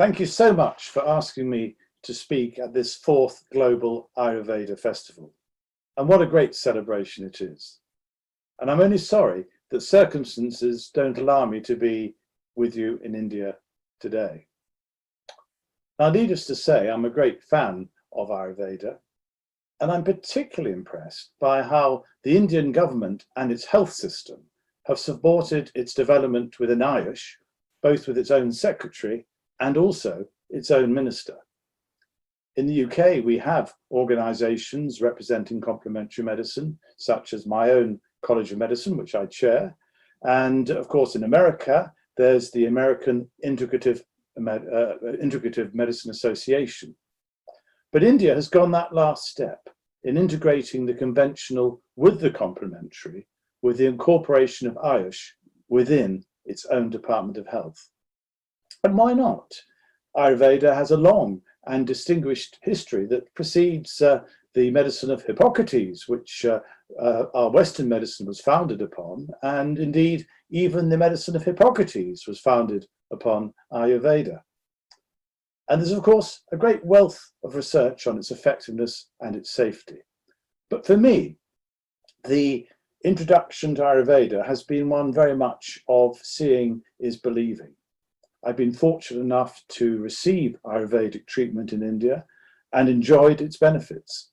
Thank you so much for asking me to speak at this 4th Global Ayurveda Festival. And what a great celebration it is. And I'm only sorry that circumstances don't allow me to be with you in India today. Now, needless to say, I'm a great fan of Ayurveda, and I'm particularly impressed by how the Indian government and its health system have supported its development within AYUSH, both with its own secretary and also its own minister. In the UK, we have organisations representing complementary medicine, such as my own College of Medicine, which I chair. And of course, in America, there's the American Integrative Medicine Association. But India has gone that last step in integrating the conventional with the complementary, with the incorporation of AYUSH within its own Department of Health. And why not? Ayurveda has a long and distinguished history that precedes the medicine of Hippocrates, which our Western medicine was founded upon, and indeed even the medicine of Hippocrates was founded upon Ayurveda. And there's of course a great wealth of research on its effectiveness and its safety. But for me, the introduction to Ayurveda has been one very much of seeing is believing. I've been fortunate enough to receive Ayurvedic treatment in India and enjoyed its benefits.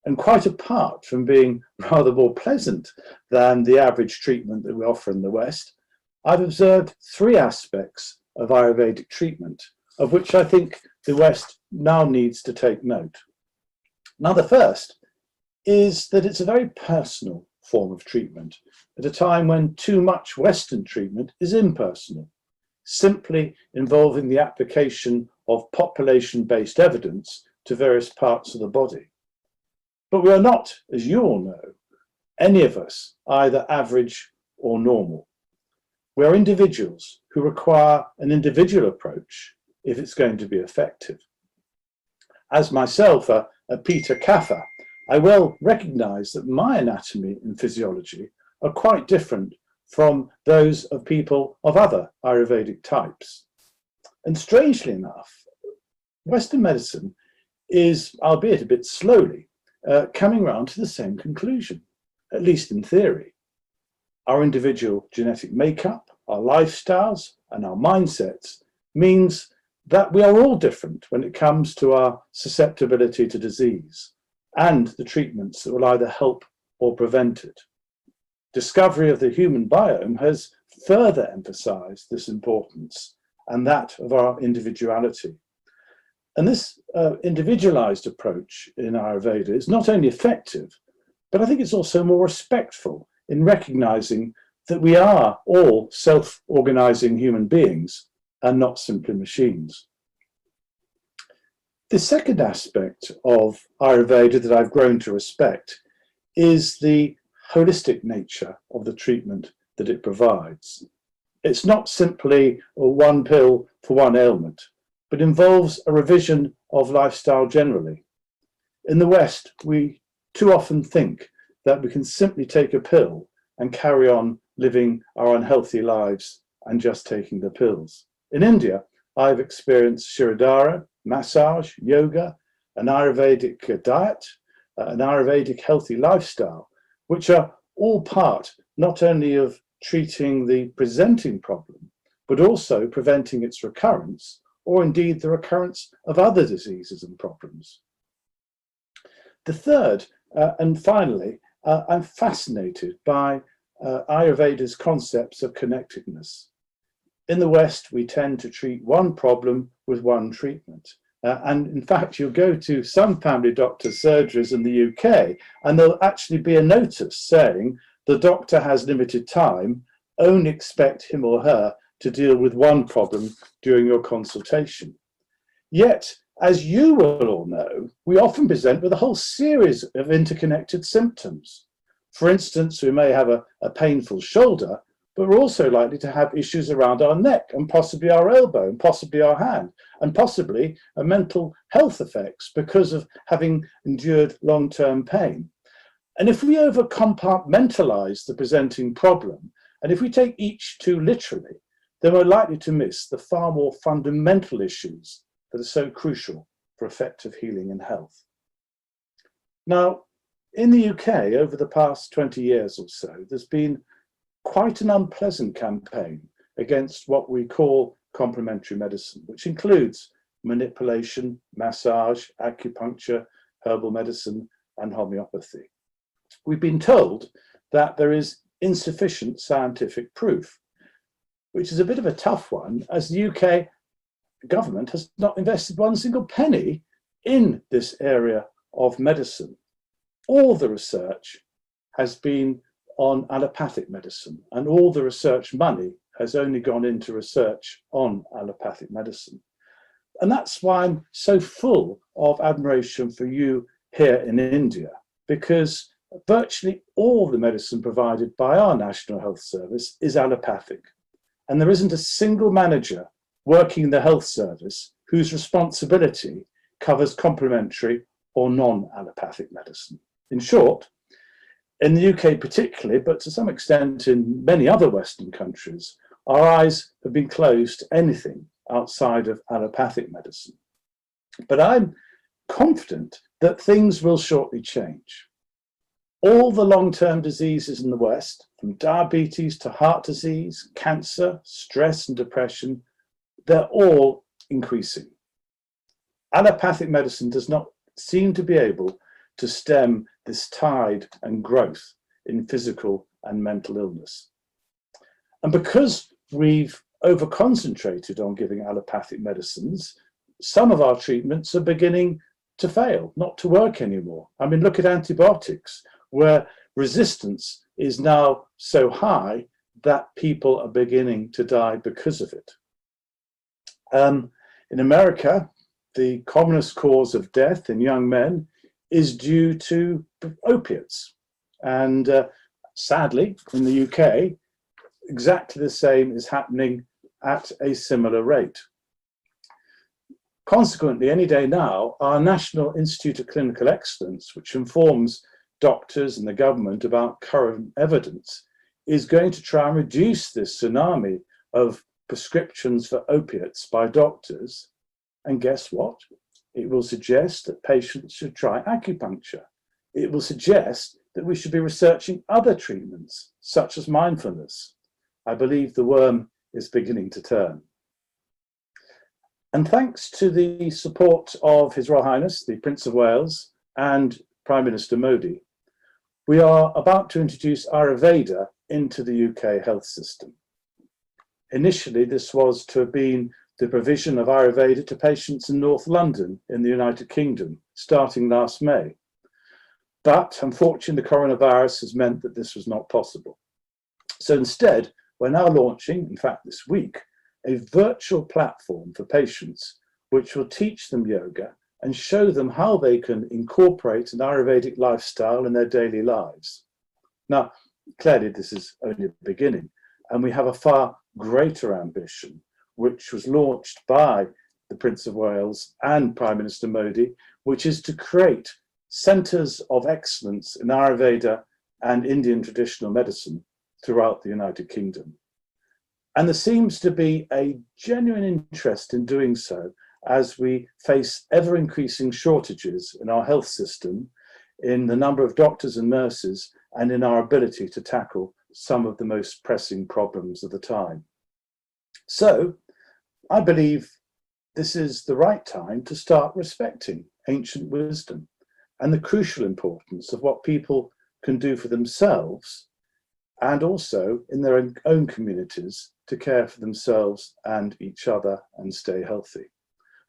And quite apart from being rather more pleasant than the average treatment that we offer in the West, I've observed 3 aspects of Ayurvedic treatment, of which I think the West now needs to take note. Now, the first is that it's a very personal form of treatment at a time when too much Western treatment is impersonal, simply involving the application of population-based evidence to various parts of the body. But we are not, as you all know, any of us either average or normal. We are individuals who require an individual approach if it's going to be effective. As myself, a Pitta Kapha, I well recognise that my anatomy and physiology are quite different from those of people of other Ayurvedic types. And strangely enough, Western medicine is, albeit a bit slowly, coming round to the same conclusion, at least in theory. Our individual genetic makeup, our lifestyles, and our mindsets means that we are all different when it comes to our susceptibility to disease and the treatments that will either help or prevent it. Discovery of the human biome has further emphasized this importance and that of our individuality. And this individualized approach in Ayurveda is not only effective, but I think it's also more respectful in recognizing that we are all self-organizing human beings and not simply machines. The second aspect of Ayurveda that I've grown to respect is the holistic nature of the treatment that it provides. It's not simply one pill for one ailment, but involves a revision of lifestyle generally. In the West, we too often think that we can simply take a pill and carry on living our unhealthy lives and just taking the pills. In India, I've experienced Shirodhara, massage, yoga, an Ayurvedic diet, an Ayurvedic healthy lifestyle, which are all part not only of treating the presenting problem, but also preventing its recurrence, or indeed the recurrence of other diseases and problems. The third, and finally, I'm fascinated by Ayurveda's concepts of connectedness. In the West, we tend to treat one problem with one treatment. And in fact, you'll go to some family doctor surgeries in the UK, and there'll actually be a notice saying the doctor has limited time, only expect him or her to deal with one problem during your consultation. Yet, as you will all know, we often present with a whole series of interconnected symptoms. For instance, we may have a painful shoulder, but we're also likely to have issues around our neck and possibly our elbow and possibly our hand and possibly a mental health effects because of having endured long-term pain. And if we over-compartmentalize the presenting problem, and if we take each too literally, then we're likely to miss the far more fundamental issues that are so crucial for effective healing and health. Now, in the UK, over the past 20 years or so, there's been quite an unpleasant campaign against what we call complementary medicine, which includes manipulation, massage, acupuncture, herbal medicine, and homeopathy. We've been told that there is insufficient scientific proof, which is a bit of a tough one, as the UK government has not invested one single penny in this area of medicine. All the research has been on allopathic medicine, and all the research money has only gone into research on allopathic medicine. And that's why I'm so full of admiration for you here in India, because virtually all the medicine provided by our National Health Service is allopathic. And there isn't a single manager working in the health service whose responsibility covers complementary or non-allopathic medicine. In short, in the UK particularly, but to some extent in many other Western countries, our eyes have been closed to anything outside of allopathic medicine. But I'm confident that things will shortly change. All the long-term diseases in the West, from diabetes to heart disease, cancer, stress and depression, they're all increasing. Allopathic medicine does not seem to be able to stem this tide and growth in physical and mental illness. And because we've over-concentrated on giving allopathic medicines, some of our treatments are beginning to fail, not to work anymore. I mean, look at antibiotics, where resistance is now so high that people are beginning to die because of it. In America, the commonest cause of death in young men is due to opiates. And sadly, in the UK, exactly the same is happening at a similar rate. Consequently, any day now, our National Institute of Clinical Excellence, which informs doctors and the government about current evidence, is going to try and reduce this tsunami of prescriptions for opiates by doctors. And guess what? It will suggest that patients should try acupuncture. It will suggest that we should be researching other treatments, such as mindfulness. I believe the worm is beginning to turn. And thanks to the support of His Royal Highness, the Prince of Wales, and Prime Minister Modi, we are about to introduce Ayurveda into the UK health system. Initially, this was to have been the provision of Ayurveda to patients in North London in the United Kingdom, starting last May. But unfortunately, the coronavirus has meant that this was not possible. So instead, we're now launching, in fact this week, a virtual platform for patients which will teach them yoga and show them how they can incorporate an Ayurvedic lifestyle in their daily lives. Now, clearly this is only the beginning, and we have a far greater ambition, which was launched by the Prince of Wales and Prime Minister Modi, which is to create centres of excellence in Ayurveda and Indian traditional medicine throughout the United Kingdom. And there seems to be a genuine interest in doing so as we face ever-increasing shortages in our health system, in the number of doctors and nurses, and in our ability to tackle some of the most pressing problems of the time. So, I believe this is the right time to start respecting ancient wisdom and the crucial importance of what people can do for themselves and also in their own communities to care for themselves and each other and stay healthy.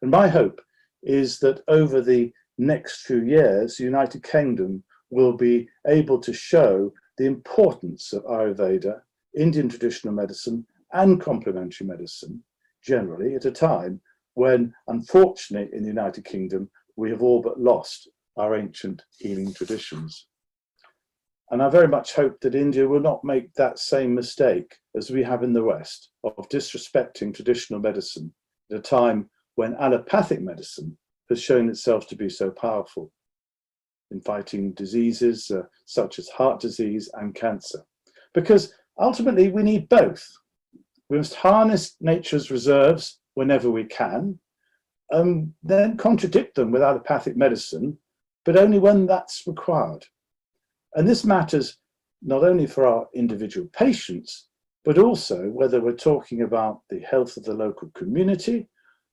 And my hope is that over the next few years, the United Kingdom will be able to show the importance of Ayurveda, Indian traditional medicine, and complementary medicine generally at a time when, unfortunately, in the United Kingdom, we have all but lost our ancient healing traditions. And I very much hope that India will not make that same mistake as we have in the West of disrespecting traditional medicine at a time when allopathic medicine has shown itself to be so powerful in fighting diseases such as heart disease and cancer. Because ultimately we need both. We must harness nature's reserves whenever we can, then contradict them with allopathic medicine, but only when that's required. And this matters not only for our individual patients, but also whether we're talking about the health of the local community,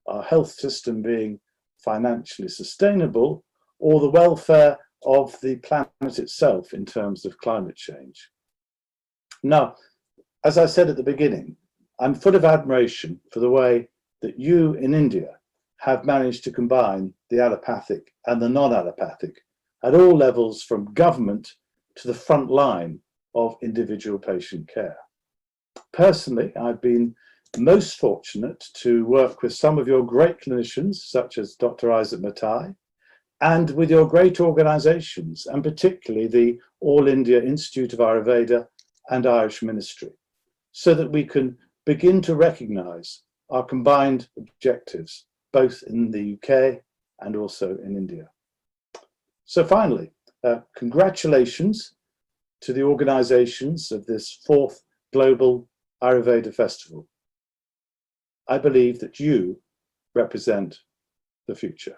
our health system being financially sustainable, or the welfare of the planet itself in terms of climate change. Now, as I said at the beginning, I'm full of admiration for the way that you in India have managed to combine the allopathic and the non-allopathic at all levels, from government to the front line of individual patient care. Personally, I've been most fortunate to work with some of your great clinicians, such as Dr. Isaac Matai, and with your great organisations, and particularly the All India Institute of Ayurveda and AYUSH Ministry, so that we can begin to recognise our combined objectives, both in the UK and also in India. So finally, congratulations to the organisations of this 4th Global Ayurveda Festival. I believe that you represent the future.